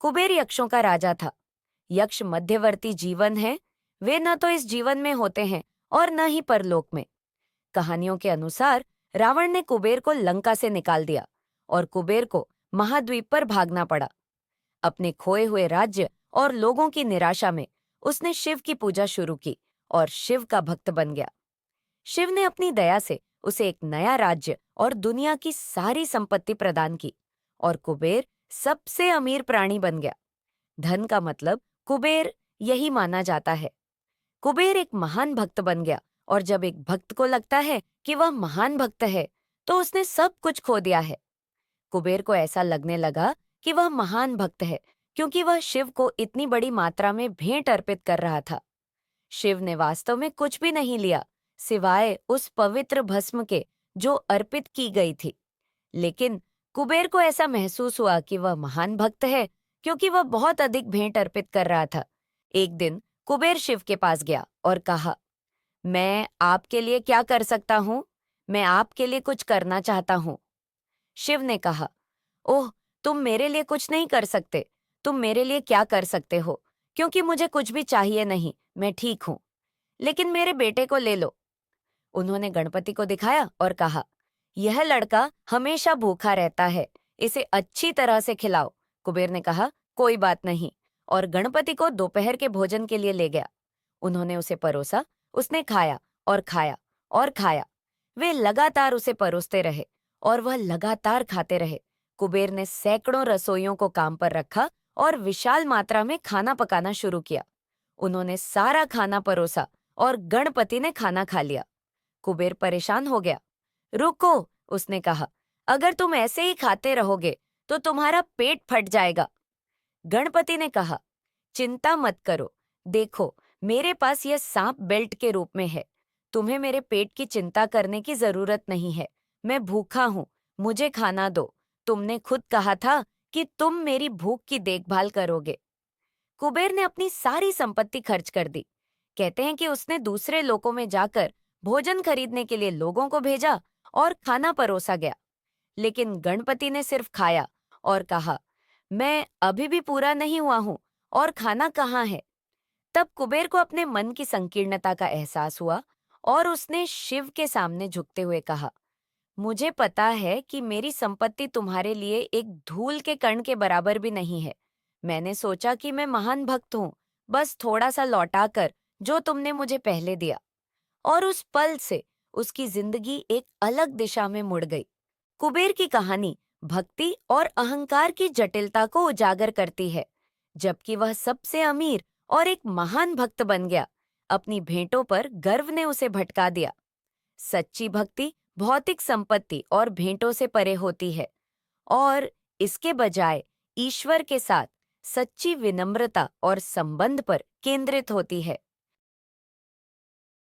कुबेर यक्षों का राजा था। यक्ष मध्यवर्ती जीवन है। वे न तो इस जीवन में होते हैं और न ही परलोक में। कहानियों के अनुसार रावण ने कुबेर को लंका से निकाल दिया और कुबेर को महाद्वीप पर भागना पड़ा। अपने खोए हुए राज्य और लोगों की निराशा में उसने शिव की पूजा शुरू की और शिव का भक्त बन गया। शिव ने अपनी दया से उसे एक नया राज्य और दुनिया की सारी संपत्ति प्रदान की और कुबेर सबसे अमीर प्राणी बन गया। धन का मतलब कुबेर यही माना जाता है। कुबेर एक महान भक्त बन गया और जब एक भक्त को लगता है कि वह महान भक्त है तो उसने सब कुछ खो दिया है। कुबेर को ऐसा लगने लगा कि वह महान भक्त है क्योंकि वह शिव को इतनी बड़ी मात्रा में भेंट अर्पित कर रहा था। शिव ने वास्तव में कुछ भी नहीं लिया सिवाय उस पवित्र भस्म के जो अर्पित की गई थी। लेकिन कुबेर को ऐसा महसूस हुआ कि वह महान भक्त है क्योंकि वह बहुत अधिक भेंट अर्पित कर रहा था। एक दिन कुबेर शिव के पास गया और कहा, मैं आपके लिए क्या कर सकता हूँ? मैं आपके लिए कुछ करना चाहता हूँ। शिव ने कहा, ओह, तुम मेरे लिए कुछ नहीं कर सकते। तुम मेरे लिए क्या कर सकते हो? क्योंकि मुझे कुछ भी चाहिए नहीं, मैं ठीक हूँ। लेकिन मेरे बेटे को ले लो। उन्होंने गणपति को दिखाया और कहा, यह लड़का हमेशा भूखा रहता है, इसे अच्छी तरह से खिलाओ। कुबेर ने कहा, कोई बात नहीं, और गणपति को दोपहर के भोजन के लिए ले गया। उन्होंने उसे परोसा, उसने खाया और खाया और खाया। वे लगातार उसे परोसते रहे और वह लगातार खाते रहे। कुबेर ने सैकड़ों रसोइयों को काम पर रखा और विशाल मात्रा में खाना पकाना शुरू किया। उन्होंने सारा खाना परोसा और गणपति ने खाना खा लिया। कुबेर परेशान हो गया। रुको, उसने कहा, अगर तुम ऐसे ही खाते रहोगे तो तुम्हारा पेट फट जाएगा। गणपति ने कहा, चिंता मत करो, देखो, मेरे पास यह सांप बेल्ट के रूप में है। तुम्हें मेरे पेट की चिंता करने की जरूरत नहीं है। मैं भूखा हूं, मुझे खाना दो। तुमने खुद कहा था कि तुम मेरी भूख की देखभाल करोगे। कुबेर ने अपनी सारी संपत्ति खर्च कर दी। कहते हैं कि उसने दूसरे लोकों में जाकर भोजन खरीदने के लिए लोगों को भेजा और खाना परोसा गया। लेकिन गणपति ने सिर्फ खाया और कहा, मैं अभी भी पूरा नहीं हुआ हूं और खाना कहाँ है? तब कुबेर को अपने मन की संकीर्णता का एहसास हुआ और उसने शिव के सामने झुकते हुए कहा, मुझे पता है कि मेरी संपत्ति तुम्हारे लिए एक धूल के कण के बराबर भी नहीं है। मैंने सोचा कि मैं महान भक्त हूँ, बस थोड़ा सा लौटाकर जो तुमने मुझे पहले दिया। और उस पल से उसकी जिंदगी एक अलग दिशा में मुड़ गई। कुबेर की कहानी भक्ति और अहंकार की जटिलता को उजागर करती है। जबकि वह सबसे अमीर और एक महान भक्त बन गया, अपनी भेंटों पर गर्व ने उसे भटका दिया। सच्ची भक्ति भौतिक संपत्ति और भेंटों से परे होती है और इसके बजाय ईश्वर के साथ सच्ची विनम्रता और संबंध पर केंद्रित होती है।